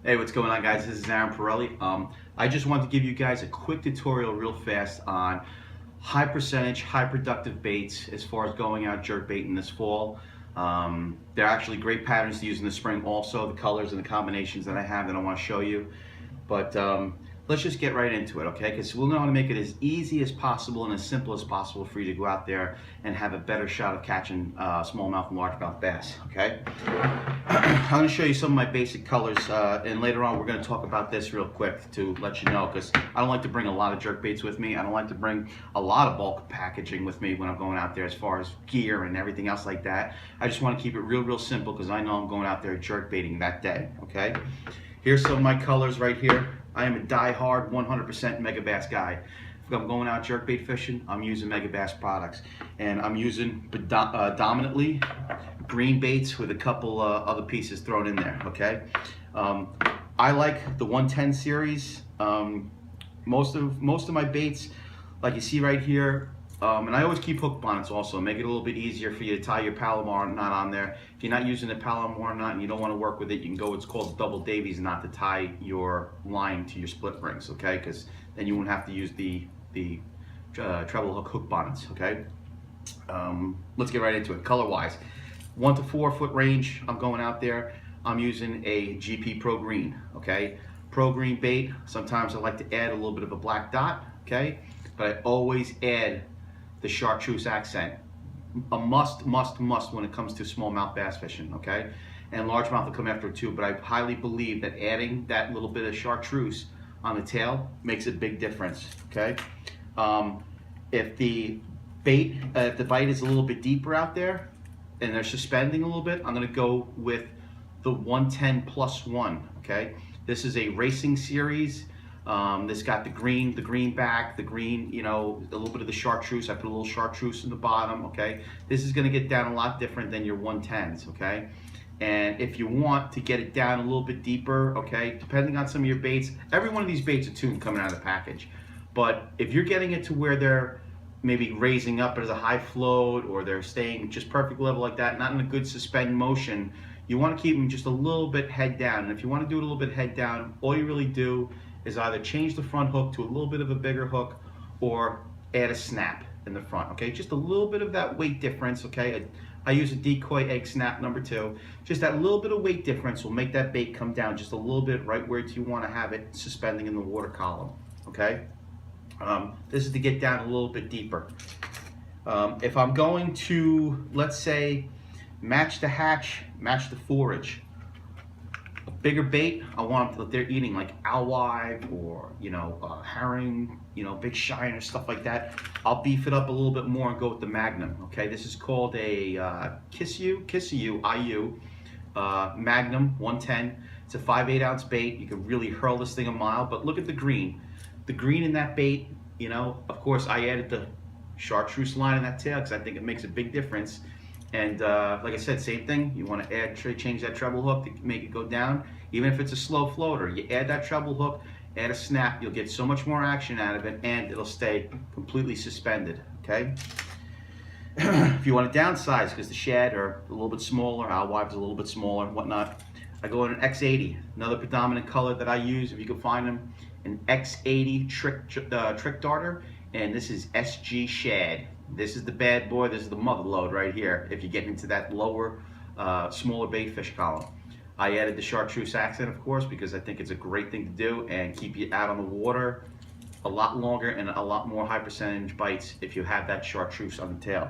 Hey, what's going on, guys? This is Aaron Pirelli. I just wanted to give you guys a quick tutorial real fast on high percentage, high productive baits as far as going out jerk baiting this fall. They're actually great patterns to use in the spring also, the colors and the combinations that I have that I want to show you. But let's just get right into it, okay? Because we'll know how to make it as easy as possible and as simple as possible for you to go out there and have a better shot of catching smallmouth and largemouth bass, okay? I'm going to show you some of my basic colors, and later on we're going to talk about this real quick to let you know, because I don't like to bring a lot of jerk baits with me. I don't like to bring a lot of bulk packaging with me when I'm going out there as far as gear and everything else like that. I just want to keep it real simple because I know I'm going out there jerk baiting that day, okay? Here's some of my colors right here. I am a die-hard 100% Megabass guy. If I'm going out jerkbait fishing, I'm using Megabass products. And I'm using dominantly green baits with a couple other pieces thrown in there, okay? I like the 110 series. Most of my baits, like you see right here, and I always keep hook bonnets also, make it a little bit easier for you to tie your Palomar knot on there. If you're not using a Palomar knot and you don't want to work with it, you can go what's called a double Davies knot to tie your line to your split rings, okay? Because then you won't have to use the treble hook bonnets, okay? Let's get right into it. Color wise, 1 to 4 foot range, I'm going out there. I'm using a GP Pro Green, okay? Pro Green bait, sometimes I like to add a little bit of a black dot, okay? But I always add the chartreuse accent. A must when it comes to smallmouth bass fishing, okay? And largemouth will come after it too, but I highly believe that adding that little bit of chartreuse on the tail makes a big difference, okay? If the bait, if the bite is a little bit deeper out there and they're suspending a little bit, I'm gonna go with the 110 plus 1, okay? This is a racing series. This got the green back, the green, you know, a little bit of the chartreuse. I put a little chartreuse in the bottom, okay? This is gonna get down a lot different than your 110s, okay? And if you want to get it down a little bit deeper, okay, depending on some of your baits, every one of these baits are tuned coming out of the package. But if you're getting it to where they're maybe raising up as a high float or they're staying just perfect level like that, not in a good suspend motion, you want to keep them just a little bit head down. And if you want to do it a little bit head down, all you really do is either change the front hook to a little bit of a bigger hook or add a snap in the front, okay? Just a little bit of that weight difference, okay? I use a decoy egg snap number 2. Just that little bit of weight difference will make that bait come down just a little bit right where you want to have it suspending in the water column, okay? This is to get down a little bit deeper. If I'm going to, let's say, match the hatch, match the forage, a bigger bait, I want them, they're eating like alewife or, you know, herring, you know, big shine or stuff like that, I'll beef it up a little bit more and go with the Magnum, okay? This is called a Kiss You IU Magnum 110. It's a 5/8 ounce bait. You can really hurl this thing a mile, but look at the green. The green in that bait, you know, of course I added the chartreuse line in that tail because I think it makes a big difference. And like I said, same thing, you want to add, change that treble hook to make it go down. Even if it's a slow floater, you add that treble hook, add a snap, you'll get so much more action out of it and it'll stay completely suspended, okay? If you want to downsize because the shad are a little bit smaller, alewives a little bit smaller and whatnot, I go in an X80, another predominant color that I use, if you can find them, an X80 trick darter, and this is SG shad. This is the bad boy, this is the mother load right here if you get into that lower, smaller bait fish column. I added the chartreuse accent, of course, because I think it's a great thing to do and keep you out on the water a lot longer and a lot more high percentage bites if you have that chartreuse on the tail,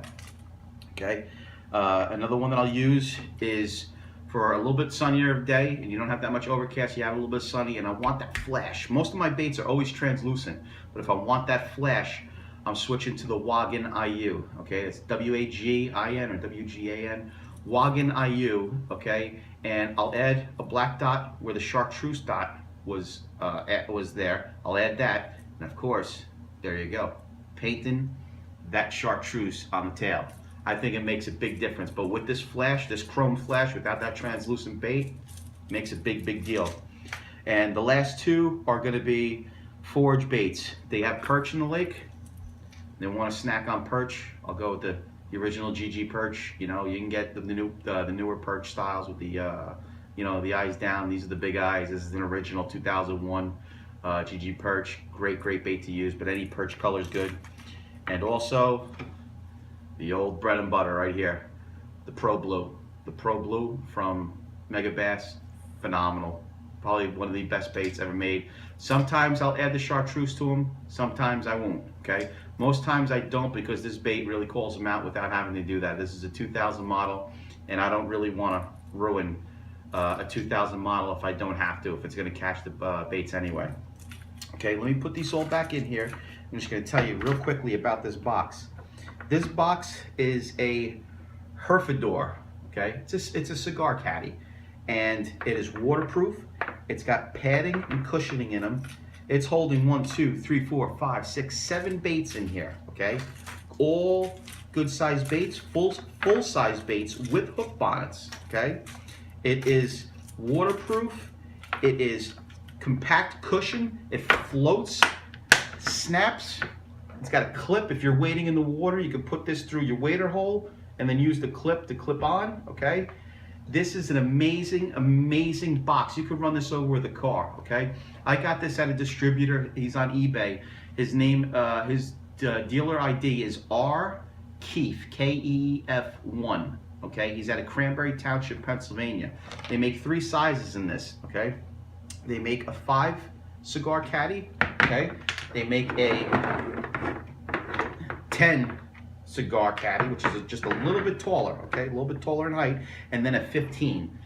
okay? Another one that I'll use is for a little bit sunnier day and you don't have that much overcast, you have a little bit sunny and I want that flash. Most of my baits are always translucent, but if I want that flash, I'm switching to the Wagon IU, okay? It's W-A-G-I-N or W-G-A-N, Wagon IU, okay? And I'll add a black dot where the chartreuse dot was there. I'll add that, and of course, there you go. Painting that chartreuse on the tail. I think it makes a big difference, but with this flash, this chrome flash, without that translucent bait, makes a big deal. And the last two are gonna be forage baits. They have perch in the lake. They want to snack on perch, I'll go with the original GG perch. You know, you can get the newer perch styles with the you know, the eyes down. These are the big eyes. This is an original 2001 GG perch. Great bait to use, but any perch color is good. And also the old bread and butter right here, the Pro Blue. The Pro Blue from Megabass, phenomenal. Probably one of the best baits ever made. Sometimes I'll add the chartreuse to them, sometimes I won't, okay? Most times I don't, because this bait really calls them out without having to do that. This is a 2000 model, and I don't really want to ruin a 2000 model if I don't have to, if it's going to catch the baits anyway. Okay, let me put these all back in here. I'm just going to tell you real quickly about this box. This box is a Herfador, okay? It's a cigar caddy, and it is waterproof. It's got padding and cushioning in them. It's holding 1, 2, 3, 4, 5, 6, 7 baits in here, okay? All good size baits, full size baits with hook bonnets, okay? It is waterproof. It is compact cushion. It floats, snaps. It's got a clip. If you're wading in the water, you can put this through your wader hole and then use the clip to clip on, okay? This is an amazing box. You could run this over with a car, okay? I got this at a distributor. He's on eBay. His name, his dealer ID is R. Keefe, K-E-E-F-1, okay? He's out of Cranberry Township, Pennsylvania. They make 3 sizes in this, okay? They make a 5 cigar caddy, okay? They make a 10 cigar caddy, which is just a little bit taller, okay? A little bit taller in height, and then a 15.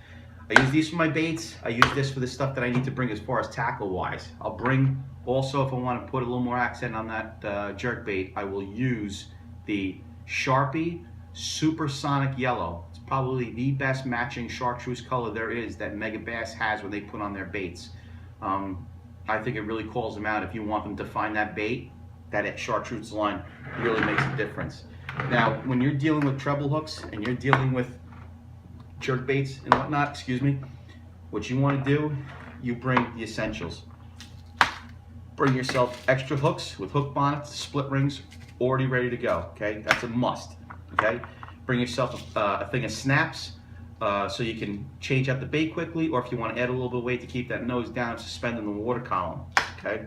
I use these for my baits. I use this for the stuff that I need to bring as far as tackle wise. I'll bring also, if I want to put a little more accent on that jerkbait, I will use the Sharpie Supersonic Yellow. It's probably the best matching chartreuse color there is that Megabass has when they put on their baits. I think it really calls them out. If you want them to find that bait, that chartreuse line really makes a difference. Now, when you're dealing with treble hooks and you're dealing with jerk baits and whatnot, excuse me, what you want to do, you bring the essentials. Bring yourself extra hooks with hook bonnets, split rings, already ready to go, okay? That's a must, okay? Bring yourself a thing of snaps so you can change out the bait quickly, or if you want to add a little bit of weight to keep that nose down, suspend in the water column, okay?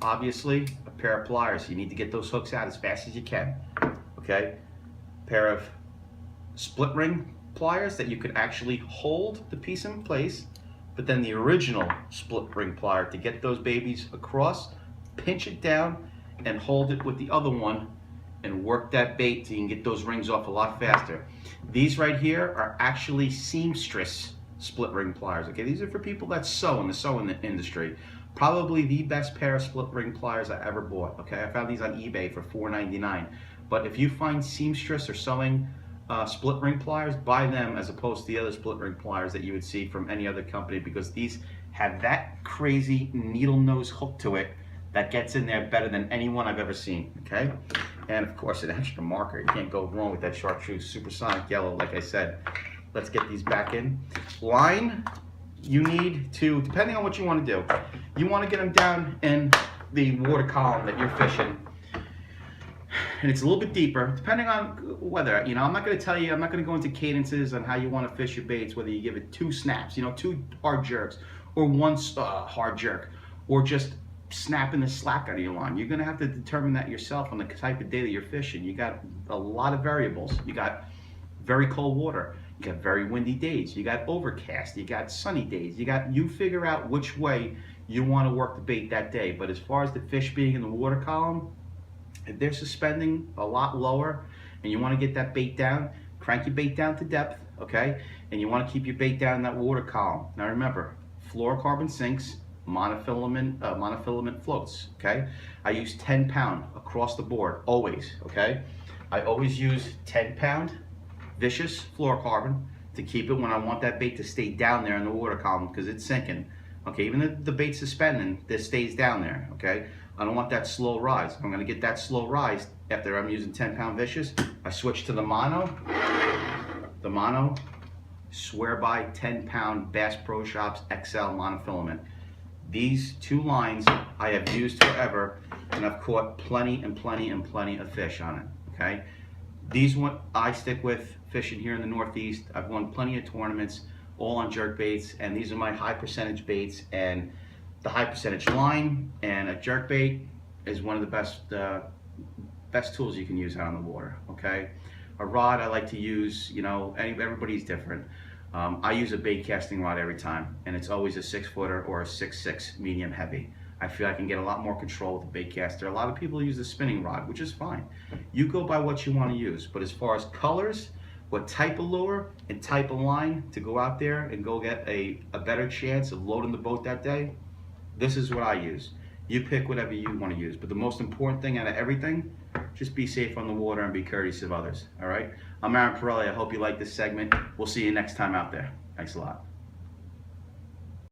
Obviously, a pair of pliers. You need to get those hooks out as fast as you can, okay? Pair of split ring pliers that you could actually hold the piece in place, but then the original split ring plier to get those babies across, pinch it down, and hold it with the other one and work that bait so you can get those rings off a lot faster. These right here are actually Seamstress split ring pliers, okay? These are for people that sew in the sewing industry. Probably the best pair of split ring pliers I ever bought, okay? I found these on eBay for $4.99. But if you find seamstress or sewing split ring pliers, buy them as opposed to the other split ring pliers that you would see from any other company, because these have that crazy needle nose hook to it that gets in there better than anyone I've ever seen, okay? And of course, an extra marker. You can't go wrong with that chartreuse supersonic yellow, like I said. Let's get these back in. Line, you need to, depending on what you want to do, you want to get them down in the water column that you're fishing. And it's a little bit deeper, depending on whether, you know, I'm not going to tell you, I'm not going to go into cadences on how you want to fish your baits, whether you give it 2 snaps, you know, 2 hard jerks, or 1 hard jerk, or just snapping the slack out of your line. You're going to have to determine that yourself on the type of day that you're fishing. You got a lot of variables. You got very cold water. You got very windy days. You got overcast. You got sunny days. You figure out which way you want to work the bait that day. But as far as the fish being in the water column, if they're suspending a lot lower and you want to get that bait down, crank your bait down to depth, okay? And you want to keep your bait down in that water column. Now remember, fluorocarbon sinks, monofilament floats, okay? I use 10 pound across the board, always, okay? I always use 10 pound vicious fluorocarbon to keep it when I want that bait to stay down there in the water column because it's sinking, okay? Even if the bait's suspending, this stays down there, okay? I don't want that slow rise. I'm gonna get that slow rise after I'm using 10 pound vicious. I switch to the mono. The mono, swear by 10 pound Bass Pro Shops XL monofilament. These 2 lines I have used forever, and I've caught plenty and plenty and plenty of fish on it, okay? These one I stick with fishing here in the Northeast. I've won plenty of tournaments all on jerk baits, and these are my high percentage baits. And the high percentage line and a jerk bait is one of the best tools you can use out on the water. Okay, a rod I like to use, you know, everybody's different. I use a bait casting rod every time, and it's always a 6-footer or a 6.6 medium heavy. I feel I can get a lot more control with the bait caster. A lot of people use the spinning rod, which is fine. You go by what you want to use. But as far as colors, what type of lure and type of line to go out there and go get a better chance of loading the boat that day, this is what I use. You pick whatever you want to use. But the most important thing out of everything, just be safe on the water and be courteous of others. All right? I'm Aaron Pirelli. I hope you like this segment. We'll see you next time out there. Thanks a lot.